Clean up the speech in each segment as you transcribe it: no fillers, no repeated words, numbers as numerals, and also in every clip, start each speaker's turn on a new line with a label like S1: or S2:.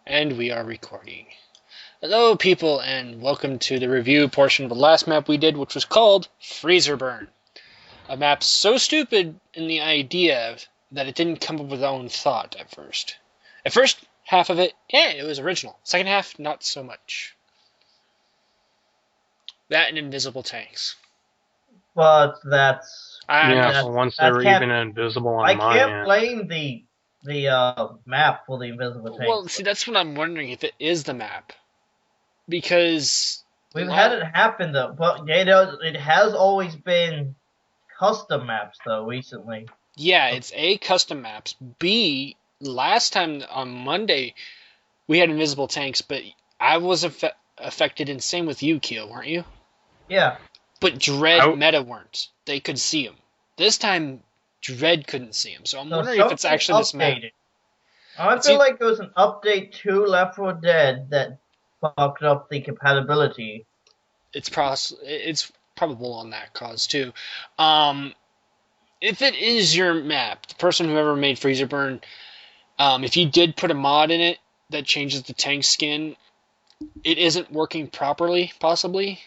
S1: And we are recording. Hello, people, and welcome to the review portion of the last map we did, which was called Freezer Burn. A map so stupid in the idea that it didn't come up with its own thought at first. At first half of it, yeah, it was original. Second half, not so much. That and invisible tanks.
S2: But that's
S1: I'm
S3: Yeah,
S1: just,
S3: for once they
S2: that
S3: were
S2: can't.
S3: even invisible on
S2: I
S3: my
S2: can't
S3: end.
S2: blame the map for the invisible
S1: well,
S2: tanks.
S1: see, that's what I'm wondering if it is the map. Because
S2: We've had it happen though, but it has always been custom maps though recently.
S1: yeah, it's A, custom maps. B, last time on Monday, we had invisible tanks, but I was affected, and same with you, Keel, weren't you?
S2: Yeah.
S1: But Dread Meta weren't. They could see him. This time, Dread couldn't see him, so I'm
S2: So
S1: wondering if it's
S2: something
S1: actually this map.
S2: updated. I
S1: It's
S2: feel like there was an update to Left 4 Dead that fucked up the compatibility.
S1: it's probable on that cause too. If it is your map, the person who ever made Freezer Burn, if you did put a mod in it that changes the tank skin, it isn't working properly, possibly.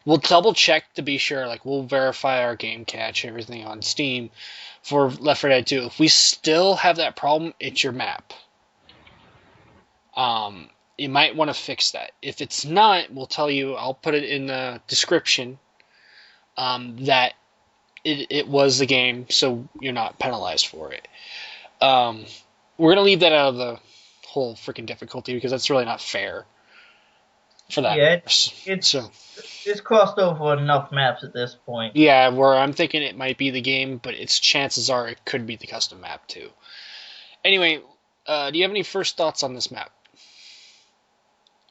S1: We'll double check to be sure. Like, we'll verify our game cache, everything on Steam for Left 4 Dead 2. If we still have that problem, it's your map. You might want to fix that. If it's not, we'll tell you. I'll put it in the description that it was the game, so you're not penalized for it. We're gonna leave that out of the whole freaking difficulty because that's really not fair for that.
S2: Yeah, it's crossed over enough maps at this point.
S1: Yeah, where I'm thinking it might be the game, but its chances are it could be the custom map too. Anyway, do you have any first thoughts on this map?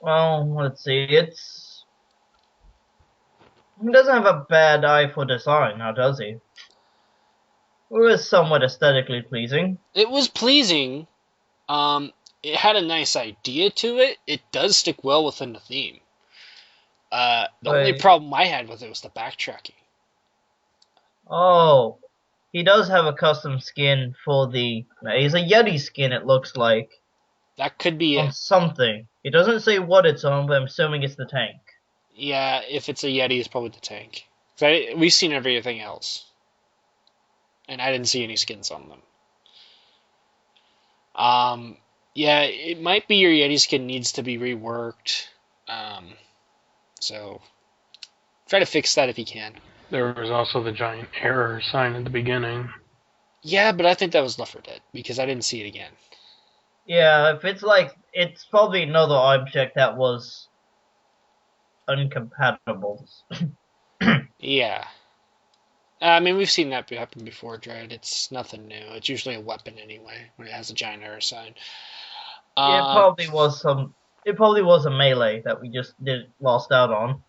S2: Well, let's see. He doesn't have a bad eye for design, now does he? It was somewhat aesthetically pleasing.
S1: It was pleasing. It had a nice idea to it. It does stick well within the theme. The only problem I had with it was the backtracking.
S2: Oh, he does have a custom skin for the. He's a Yeti skin, it looks like.
S1: That could be
S2: on
S1: it.
S2: Something. It doesn't say what it's on, but I'm assuming it's the tank.
S1: Yeah, if it's a Yeti, it's probably the tank. We've seen everything else. And I didn't see any skins on them. Yeah, it might be your Yeti skin needs to be reworked. So try to fix that if you can.
S3: There was also the giant error sign at the beginning.
S1: Yeah, but I think that was Left 4 Dead because I didn't see it again.
S2: Yeah, if it's like, it's probably another object that was uncompatible.
S1: Yeah. I mean, we've seen that happen before, Dread. It's nothing new. It's usually a weapon anyway when it has a giant error sign.
S2: Yeah, it probably was some. It probably was a melee that we just lost out on.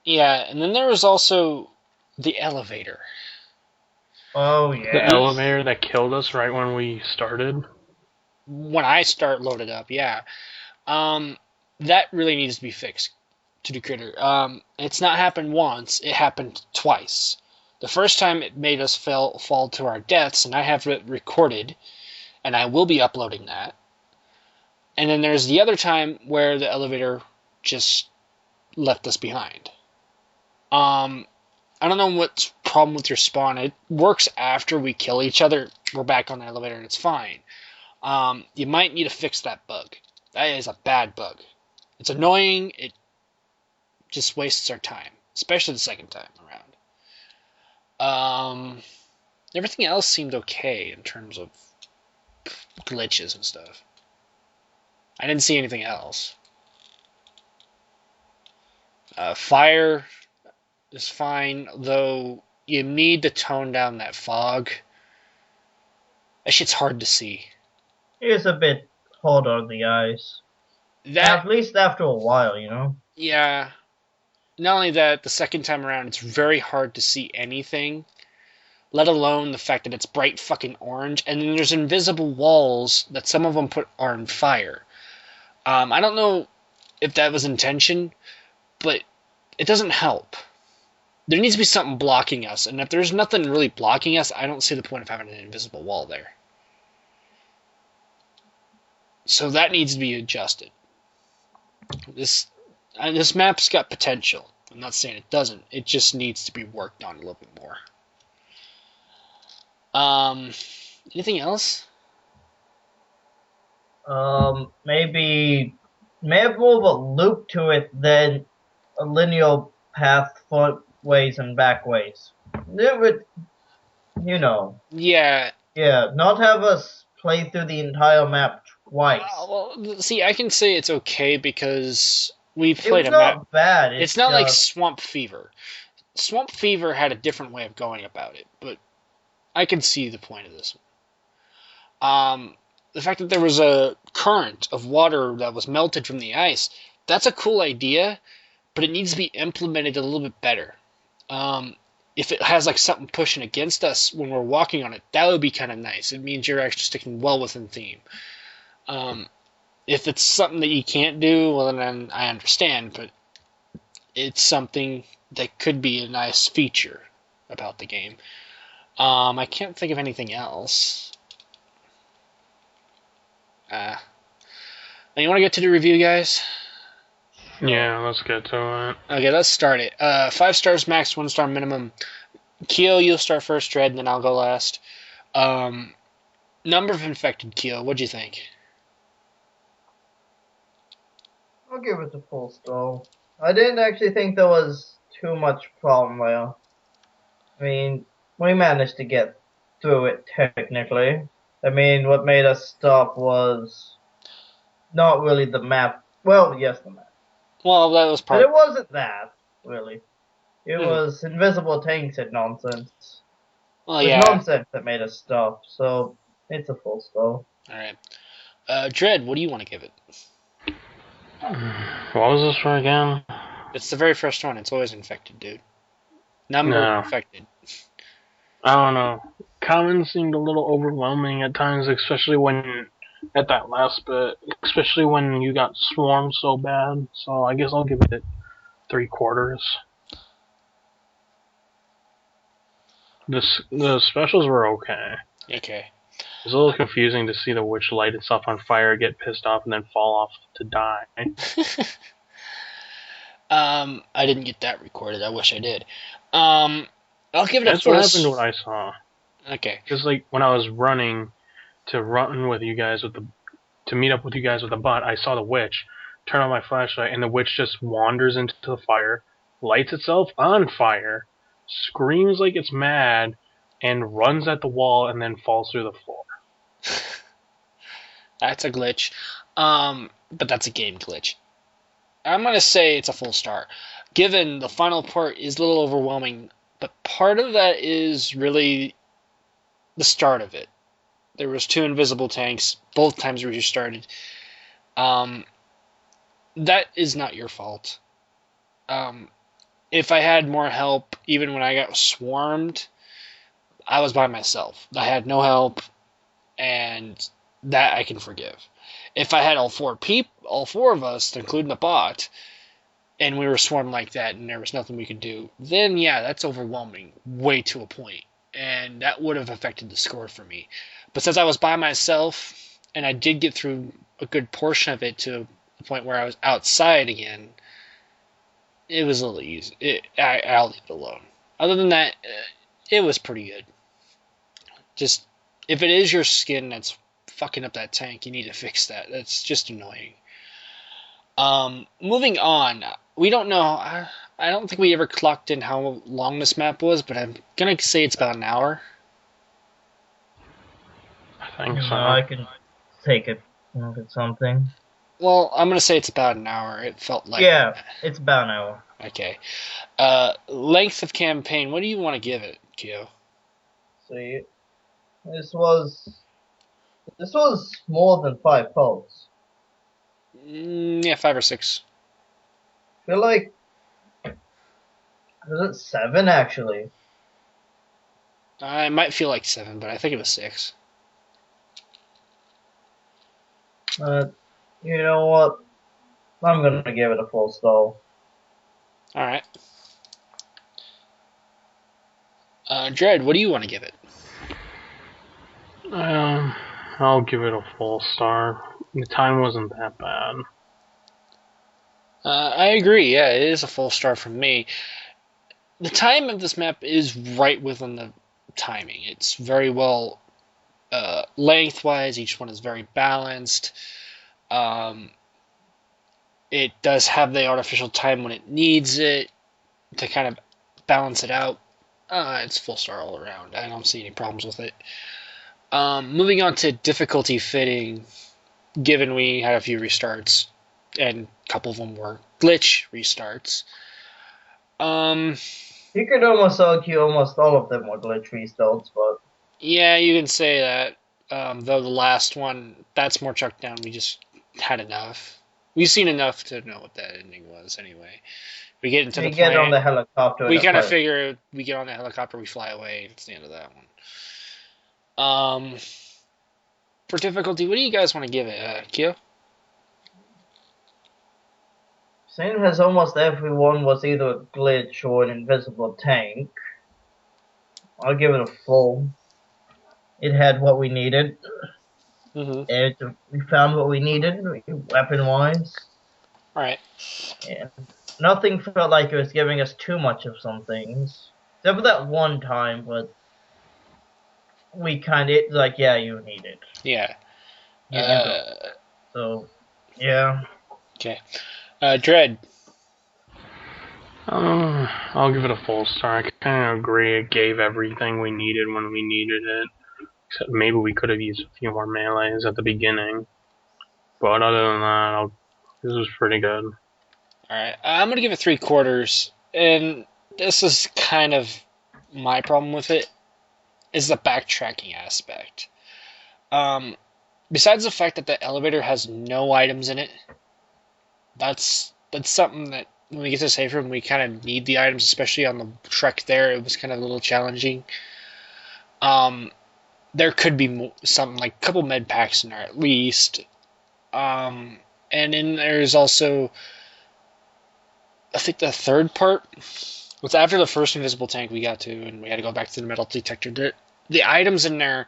S1: Yeah, and then there was also the elevator.
S2: Oh yeah.
S3: The elevator that killed us right when we started.
S1: When I start loaded up, yeah. That really needs to be fixed to the critter. It's not happened once, it happened twice. The first time it made us fall to our deaths, and I have it recorded, and I will be uploading that. And then there's the other time where the elevator just left us behind. I don't know what's the problem with your spawn. It works after we kill each other. We're back on the elevator and it's fine. You might need to fix that bug. That is a bad bug. It's annoying. It just wastes our time, especially the second time around. Everything else seemed okay in terms of glitches and stuff. I didn't see anything else. Fire is fine, though you need to tone down that fog. That shit's hard to see.
S2: It's a bit hard on the eyes. At least after a while, you know?
S1: Yeah. Not only that, the second time around, it's very hard to see anything, let alone the fact that it's bright fucking orange, and then there's invisible walls that some of them are on fire. I don't know if that was intention, but it doesn't help. There needs to be something blocking us, and if there's nothing really blocking us, I don't see the point of having an invisible wall there. So that needs to be adjusted. This map's got potential. I'm not saying it doesn't. It just needs to be worked on a little bit more. Anything else?
S2: Maybe may have more of a loop to it than a linear path footways and backways. It would, you know,
S1: Yeah.
S2: yeah, not have us play through the entire map twice.
S1: Well, see, I can say it's okay because we've
S2: It
S1: played
S2: was
S1: a map.
S2: not bad.
S1: It's not like Swamp Fever. Swamp Fever had a different way of going about it, but I can see the point of this one. The fact that there was a current of water that was melted from the ice, that's a cool idea, but it needs to be implemented a little bit better. If it has like something pushing against us when we're walking on it, that would be kind of nice. It means you're actually sticking well within theme. If it's something that you can't do, well then I understand, but it's something that could be a nice feature about the game. I can't think of anything else. You want to get to the review, guys?
S3: Yeah, let's get to it.
S1: Okay, let's start it. 5 stars max, 1 star minimum. Keo, you'll start first, Dread, and then I'll go last. Number of infected, Keo, what'd you think?
S2: I'll give it a full star. I didn't actually think there was too much problem there. I mean, we managed to get through it technically. I mean, what made us stop was not really the map. Well, yes, the map.
S1: Well, that was
S2: But
S1: part.
S2: it wasn't that, really. It was invisible tanks and nonsense.
S1: Well,
S2: It was
S1: yeah.
S2: nonsense that made us stop, so it's a full star.
S1: Alright. Dread, what do you want to give it?
S3: What was this for again?
S1: It's the very first one. It's always infected, dude. Number
S3: No.
S1: of infected.
S3: I don't know. Common seemed a little overwhelming at times, especially when at that last bit, especially when you got swarmed so bad. So I guess I'll give it 3/4. The specials were okay.
S1: Okay.
S3: It was a little confusing to see the witch light itself on fire, get pissed off, and then fall off to die.
S1: I didn't get that recorded. I wish I did. I'll give it a
S3: That's
S1: full.
S3: what happened to what I saw.
S1: Okay.
S3: Because like when I was running to run with you guys to meet up with you guys with the bot, I saw the witch turn on my flashlight, and the witch just wanders into the fire, lights itself on fire, screams like it's mad, and runs at the wall, and then falls through the floor.
S1: That's a glitch. But that's a game glitch. I'm gonna say it's a full star. Given the final part is a little overwhelming, but part of that is really the start of it. There was 2 invisible tanks both times we restarted. That is not your fault. If I had more help, even when I got swarmed, I was by myself. I had no help, and that I can forgive. If I had all four of us, including the bot, and we were swarmed like that, and there was nothing we could do, then yeah, that's overwhelming, way to a point, and that would have affected the score for me. But since I was by myself, and I did get through a good portion of it to the point where I was outside again, it was a little easy. I'll leave it alone. Other than that, it was pretty good. Just, if it is your skin that's fucking up that tank, you need to fix that. That's just annoying. Moving on. We don't know. I don't think we ever clocked in how long this map was, but I'm gonna say it's about an hour.
S3: I think so.
S2: I can take it. Look at something.
S1: Well, I'm gonna say it's about an hour. It felt like.
S2: Yeah, it's about an hour.
S1: Okay. Length of campaign. What do you want to give it, Kyo?
S2: See, this was more than 5 polls.
S1: Yeah, 5 or 6.
S2: I feel like was it 7 actually?
S1: I might feel like 7, but I think it was 6.
S2: You know what? I'm gonna give it a full star.
S1: Alright. Dread, what do you want to give it?
S3: I'll give it a full star. The time wasn't that bad.
S1: I agree. Yeah, it is a full star from me. The time of this map is right within the timing. It's very well lengthwise. Each one is very balanced. Um, it does have the artificial time when it needs it to kind of balance it out. It's full star all around. I don't see any problems with it. Moving on to difficulty fitting, given we had a few restarts, and a couple of them were glitch restarts.
S2: You could almost argue almost all of them were glitch restarts, but
S1: Yeah, you can say that. Though the last one, that's more chucked down. We just had enough. We've seen enough to know what that ending was anyway. We get into
S2: we
S1: the
S2: get on the
S1: planet.
S2: helicopter.
S1: We
S2: in a
S1: kind of
S2: pirate.
S1: figure we get on the helicopter, we fly away. It's the end of that one. For difficulty, what do you guys want to give it, Kyo?
S2: Seeing as almost everyone was either a glitch or an invisible tank, I'll give it a full. It had what we needed. We found what we needed, weapon-wise.
S1: All right.
S2: And nothing felt like it was giving us too much of some things. Except for that one time, but we kind of, like, yeah, you need it.
S1: Yeah.
S2: You go. So, yeah.
S1: Okay. Dread.
S3: I'll give it a full star. I kind of agree. It gave everything we needed when we needed it. Except maybe we could have used a few more melees at the beginning. But other than that, this was pretty good.
S1: All right. I'm gonna give it 3/4, and this is kind of my problem with it. Is the backtracking aspect. Besides the fact that the elevator has no items in it, that's something that when we get to the safe room, we kind of need the items, especially on the trek there. It was kind of a little challenging. There could be something like a couple med packs in there at least. And then there's also, I think the third part was after the first invisible tank we got to, and we had to go back to the metal detector. The items in there,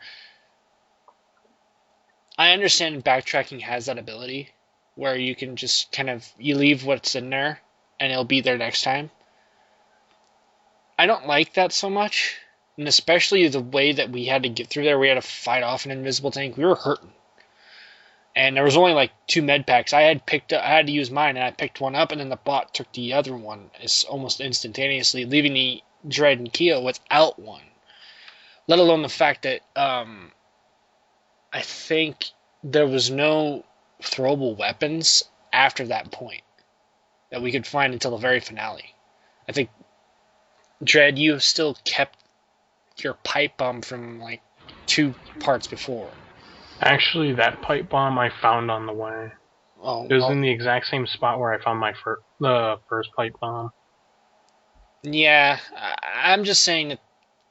S1: I understand backtracking has that ability where you can just kind of, you leave what's in there and it'll be there next time. I don't like that so much, and especially the way that we had to get through there. We had to fight off an invisible tank. We were hurting, and there was only like 2 med packs. I had to use mine, and I picked one up, and then the bot took the other one. It's almost instantaneously, leaving the Dread and Keo without one. Let alone the fact that I think there was no throwable weapons after that point that we could find until the very finale. I think, Dread, you have still kept your pipe bomb from like 2 parts before.
S3: Actually, that pipe bomb I found on the way.
S1: Oh,
S3: It was in the exact same spot where I found the first pipe bomb.
S1: Yeah, I'm just saying that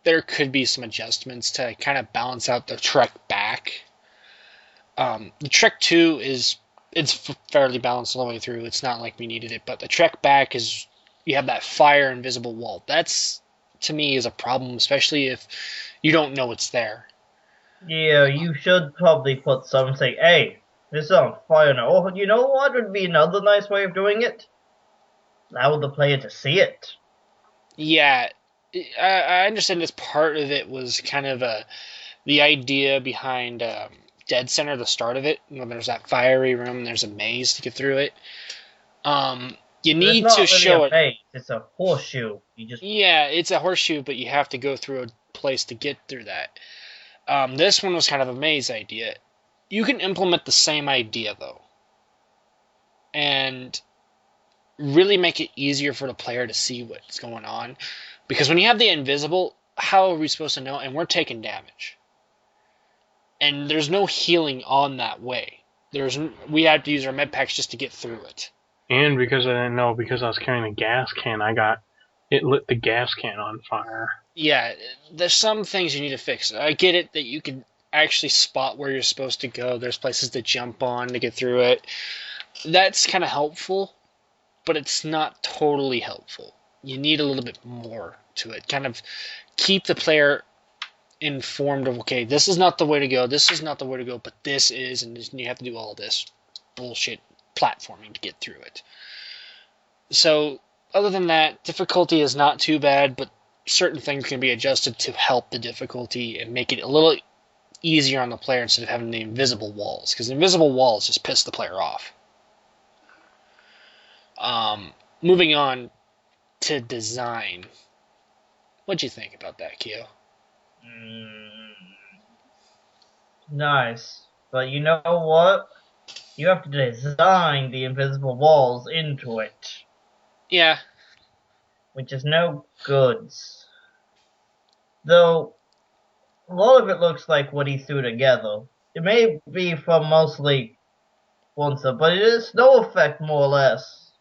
S1: there could be some adjustments to kind of balance out the trek back. The trek 2 it's fairly balanced all the way through. It's not like we needed it, but the trek back is, you have that fire invisible wall. That's, to me, is a problem, especially if you don't know it's there.
S2: Yeah, you should probably put something, hey, this is on fire now. Oh, you know what would be another nice way of doing it? Allow the player to see it.
S1: Yeah, I understand this part of it was kind of the idea behind Dead Center, the start of it. When there's that fiery room, there's a maze to get through it. You need
S2: it's not
S1: to
S2: really
S1: show
S2: a
S1: it.
S2: maze, it's a horseshoe.
S1: Yeah, it's a horseshoe, but you have to go through a place to get through that. This one was kind of a maze idea. You can implement the same idea though, and really make it easier for the player to see what's going on. Because when you have the invisible, how are we supposed to know? And we're taking damage. And there's no healing on that way. We had to use our med packs just to get through it.
S3: And because I didn't know, because I was carrying a gas can, it lit the gas can on fire.
S1: Yeah, there's some things you need to fix. I get it that you can actually spot where you're supposed to go. There's places to jump on to get through it. That's kind of helpful, but it's not totally helpful. You need a little bit more to it. Kind of keep the player informed of, okay, this is not the way to go, this is not the way to go, but this is, and you have to do all this bullshit platforming to get through it. So, other than that, difficulty is not too bad, but certain things can be adjusted to help the difficulty and make it a little easier on the player instead of having the invisible walls, because the invisible walls just piss the player off. Moving on to design. What'd you think about that, Kyo?
S2: Nice. But you know what? You have to design the invisible walls into it.
S1: Yeah.
S2: Which is no goods. Though, a lot of it looks like what he threw together. It may be from mostly once, but it is snow effect more or less.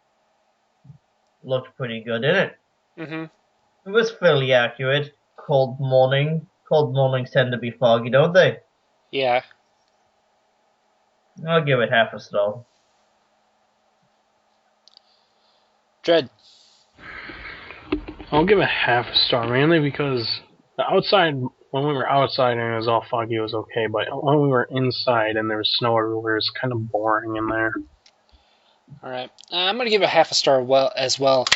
S2: Looked pretty good, didn't it?
S1: Mm-hmm.
S2: It was fairly accurate. Cold morning. Cold mornings tend to be foggy, don't they?
S1: Yeah.
S2: I'll give it half a star.
S1: Dread.
S3: I'll give it half a star, mainly because the outside, when we were outside and it was all foggy, it was okay, but when we were inside and there was snow everywhere, it's kind of boring in there.
S1: Alright. I'm going to give it half a star as well.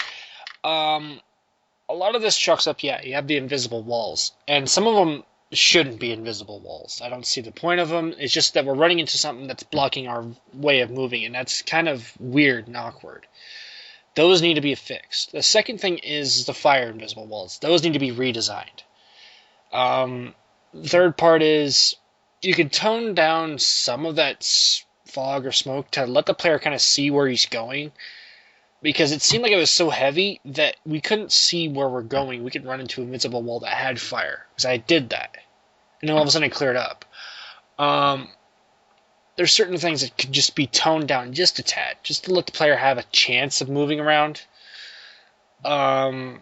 S1: A lot of this chalks up, yeah, you have the invisible walls. And some of them shouldn't be invisible walls. I don't see the point of them. It's just that we're running into something that's blocking our way of moving, and that's kind of weird and awkward. Those need to be fixed. The second thing is the fire invisible walls. Those need to be redesigned. The third part is you can tone down some of that fog or smoke to let the player kind of see where he's going, because it seemed like it was so heavy that we couldn't see where we're going. We could run into an invisible wall that had fire, because I did that, and then all of a sudden it cleared up. There's certain things that could just be toned down just a tad, just to let the player have a chance of moving around. Other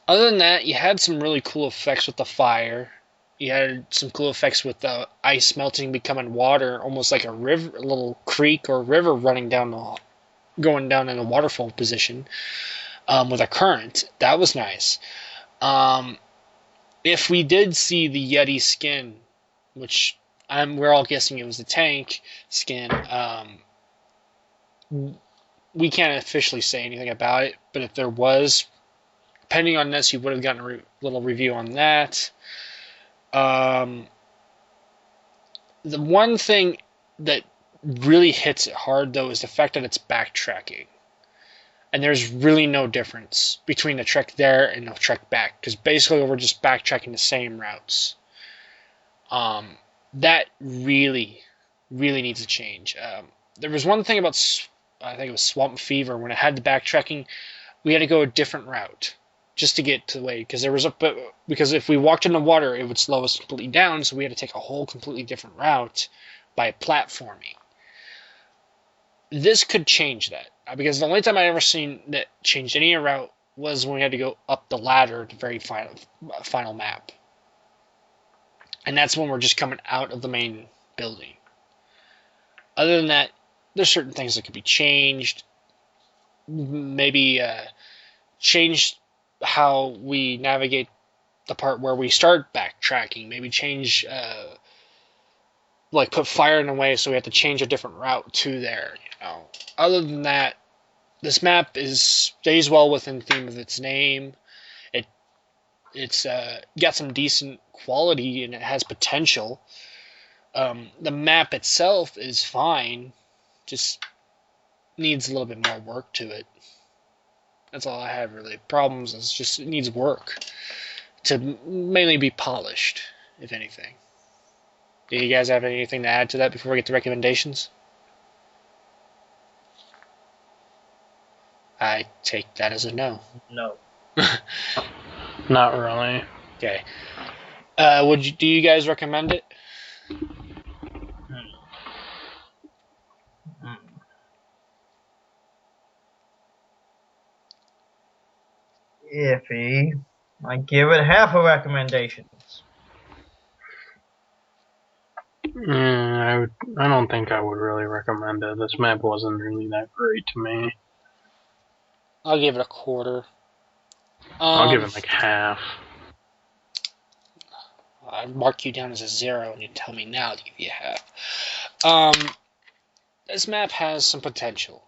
S1: than that, you had some really cool effects with the fire. You had some cool effects with the ice melting, becoming water, almost like a river, a little creek or river running down going down in a waterfall position with a current. That was nice. If we did see the Yeti skin, which we're all guessing it was the tank skin, we can't officially say anything about it, but if there was, depending on this, you would have gotten a little review on that. The one thing that really hits it hard, though, is the fact that it's backtracking. And there's really no difference between the trek there and the trek back, because basically we're just backtracking the same routes. That really, really needs to change. There was one thing about, I think it was Swamp Fever, when it had the backtracking, we had to go a different route just to get to the way, because if we walked in the water, it would slow us completely down, so we had to take a whole completely different route by platforming. This could change that, because the only time I ever seen that changed any route was when we had to go up the ladder to the very final map. And that's when we're just coming out of the main building. Other than that, there's certain things that could be changed. Maybe change how we navigate the part where we start backtracking. Maybe change, put fire in the way so we have to change a different route to there. Other than that, this map stays well within the theme of its name. It's got some decent quality and it has potential. The map itself is fine, just needs a little bit more work to it. That's all I have really. Problems is just it needs work to mainly be polished, if anything. Do you guys have anything to add to that before we get to recommendations? I take that as a no.
S2: No.
S3: Not really.
S1: Okay. Do you guys recommend it?
S2: Iffy. I give it half a recommendations.
S3: I don't think I would really recommend it. This map wasn't really that great to me.
S1: I'll give it a quarter.
S3: I'll give it like half.
S1: I'd mark you down as a 0 and you tell me now to give you a half. This map has some potential.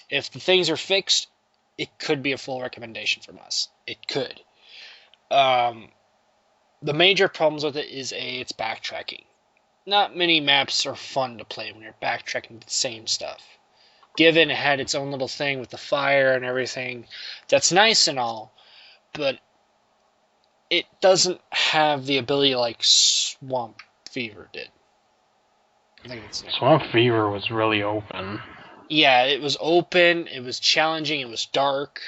S1: If the things are fixed, it could be a full recommendation from us. It could. The major problems with it is it's backtracking. Not many maps are fun to play when you're backtracking the same stuff. Given it had its own little thing with the fire and everything, that's nice and all, but it doesn't have the ability like Swamp Fever did. I think it's
S3: Swamp Fever was really open.
S1: Yeah, it was open, it was challenging, it was dark.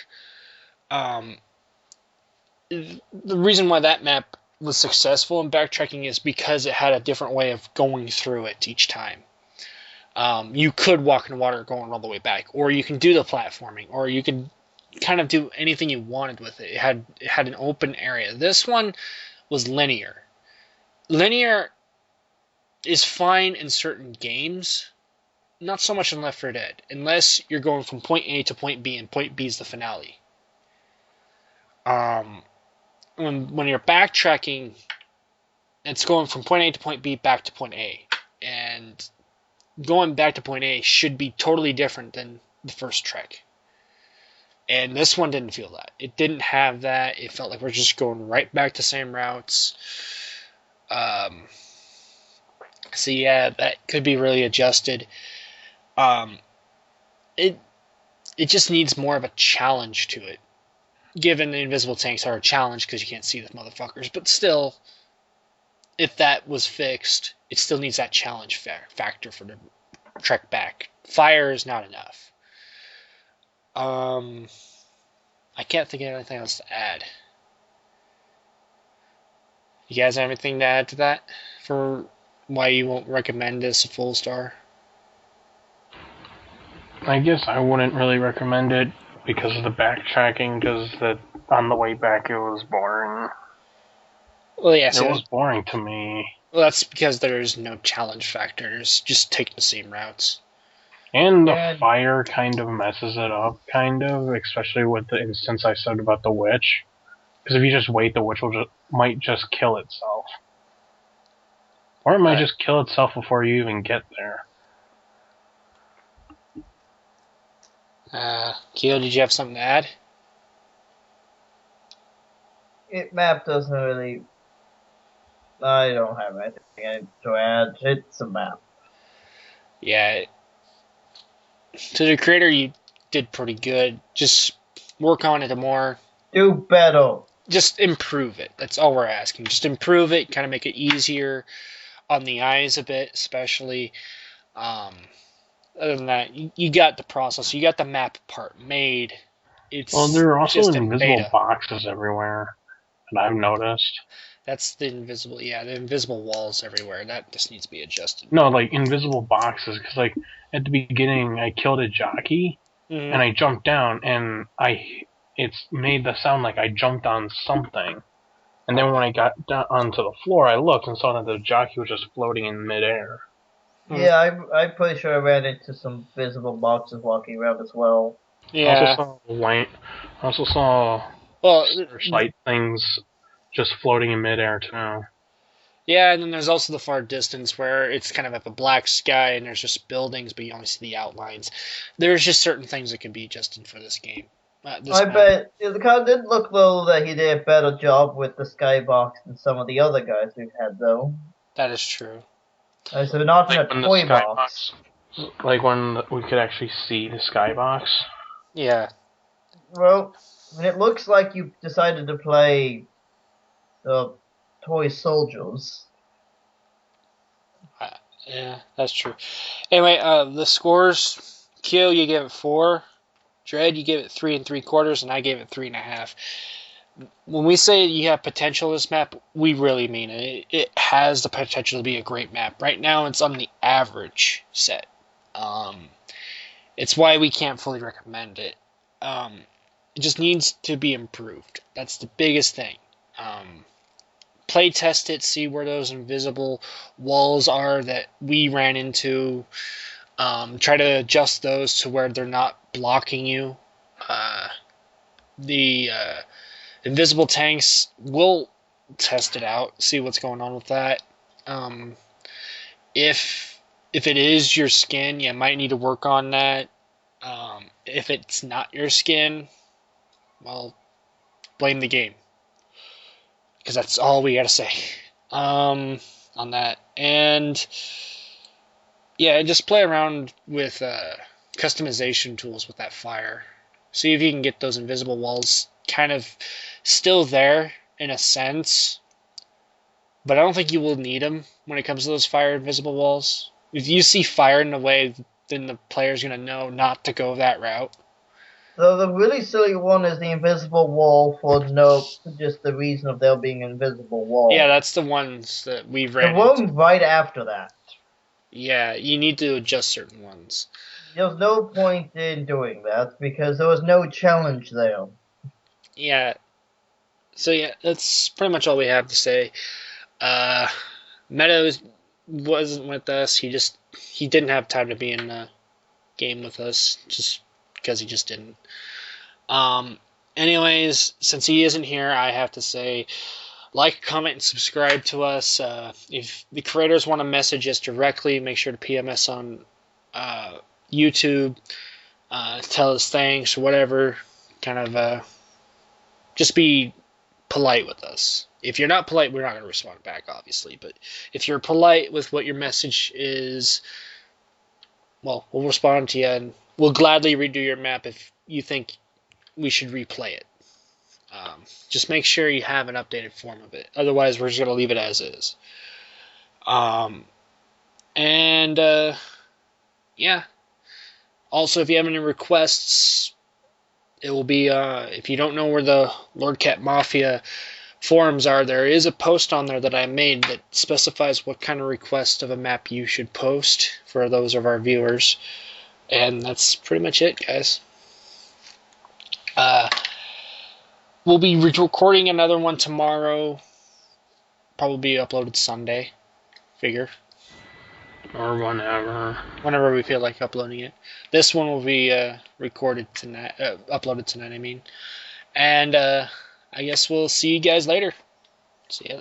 S1: The reason why that map was successful in backtracking is because it had a different way of going through it each time. You could walk in water going all the way back, or you can do the platforming, or you could kind of do anything you wanted with it. It had an open area. This one was linear. Linear is fine in certain games, not so much in Left 4 Dead, unless you're going from point A to point B, and point B is the finale. When you're backtracking, it's going from point A to point B back to point A, and going back to point A should be totally different than the first trek. And this one didn't feel that. It didn't have that. It felt like we're just going right back to same routes. So yeah, that could be really adjusted. It just needs more of a challenge to it. Given the invisible tanks are a challenge because you can't see the motherfuckers, but still, if that was fixed, it still needs that challenge factor for the trek back. Fire is not enough. I can't think of anything else to add. You guys have anything to add to that for why you won't recommend this a full star?
S3: I guess I wouldn't really recommend it because of the backtracking, because on the way back it was boring.
S1: Well, yeah,
S3: it was boring to me.
S1: Well, that's because there's no challenge factors, just taking the same routes.
S3: And the fire kind of messes it up, especially with the instance I said about the witch. Because if you just wait, the witch might just kill itself. Or it might just kill itself before you even get there.
S1: Keo, did you have something to add?
S2: Map doesn't really... I don't have anything to add. It's a map.
S1: Yeah. To the creator, you did pretty good. Just work on it more.
S2: Do better.
S1: Just improve it. That's all we're asking. Just improve it, kind of make it easier on the eyes a bit, especially. Other than that, you got the process. You got the map part made.
S3: Well, there are also invisible boxes everywhere, and I've noticed.
S1: That's the invisible walls everywhere. That just needs to be adjusted.
S3: No, like invisible boxes, because like at the beginning I killed a jockey, and I jumped down, and it's made the sound like I jumped on something. And then when I got down onto the floor, I looked and saw that the jockey was just floating in midair.
S2: Yeah, I'm pretty sure I ran into some visible boxes walking around as well.
S3: Yeah. I also saw searchlight things just floating in midair too.
S1: Yeah, and then there's also the far distance where it's kind of at the black sky and there's just buildings, but you only see the outlines. There's just certain things that can be adjusted for this game.
S2: Bet it kind of did look though that he did a better job with the skybox than some of the other guys we've had though.
S1: That is true.
S2: So not like in a toy box.
S3: Like when we could actually see the skybox.
S1: Yeah.
S2: Well, it looks like you decided to play the toy soldiers.
S1: Yeah, that's true. Anyway, the scores: Kyo, you gave it 4. Dread, you gave it 3 3/4, and I gave it 3.5. When we say you have potential in this map, we really mean it. It has the potential to be a great map. Right now, it's on the average set. It's why we can't fully recommend it. It just needs to be improved. That's the biggest thing. Play test it, see where those invisible walls are that we ran into. Try to adjust those to where they're not blocking you. The invisible tanks will test it out, see what's going on with that. Um, if it is your skin, you might need to work on that. If it's not your skin, well, blame the game, because that's all we gotta say on that. And yeah, just play around with customization tools with that fire. See if you can get those invisible walls kind of still there in a sense, but I don't think you will need them when it comes to those fire invisible walls. If you see fire in the way, then the player's gonna know not to go that route.
S2: So the really silly one is the invisible wall for just the reason of there being an invisible wall.
S1: Yeah, that's the ones that we've
S2: The
S1: ran
S2: one
S1: into.
S2: right after that.
S1: Yeah, you need to adjust certain ones.
S2: There's no point in doing that because there was no challenge there.
S1: Yeah, so yeah, that's pretty much all we have to say. Uh, Meadows wasn't with us. He didn't have time to be in the game with us just because he just didn't. Anyways, since he isn't here, I have to say, like, comment, and subscribe to us. If the creators want to message us directly, make sure to PM us on YouTube. Tell us thanks or whatever. Kind of just be polite with us. If you're not polite, we're not going to respond back, obviously. But if you're polite with what your message is, well, we'll respond to you, and we'll gladly redo your map if you think we should replay it. Just make sure you have an updated form of it. Otherwise, we're just going to leave it as is. And yeah. Also, if you have any requests, it will be, if you don't know where the Lord Cat Mafia forums are, there is a post on there that I made that specifies what kind of request of a map you should post for those of our viewers. And that's pretty much it, guys. We'll be recording another one tomorrow. Probably uploaded Sunday. Figure.
S3: Or whenever.
S1: Whenever we feel like uploading it. This one will be recorded tonight. Uploaded tonight, I mean. And I guess we'll see you guys later. See ya.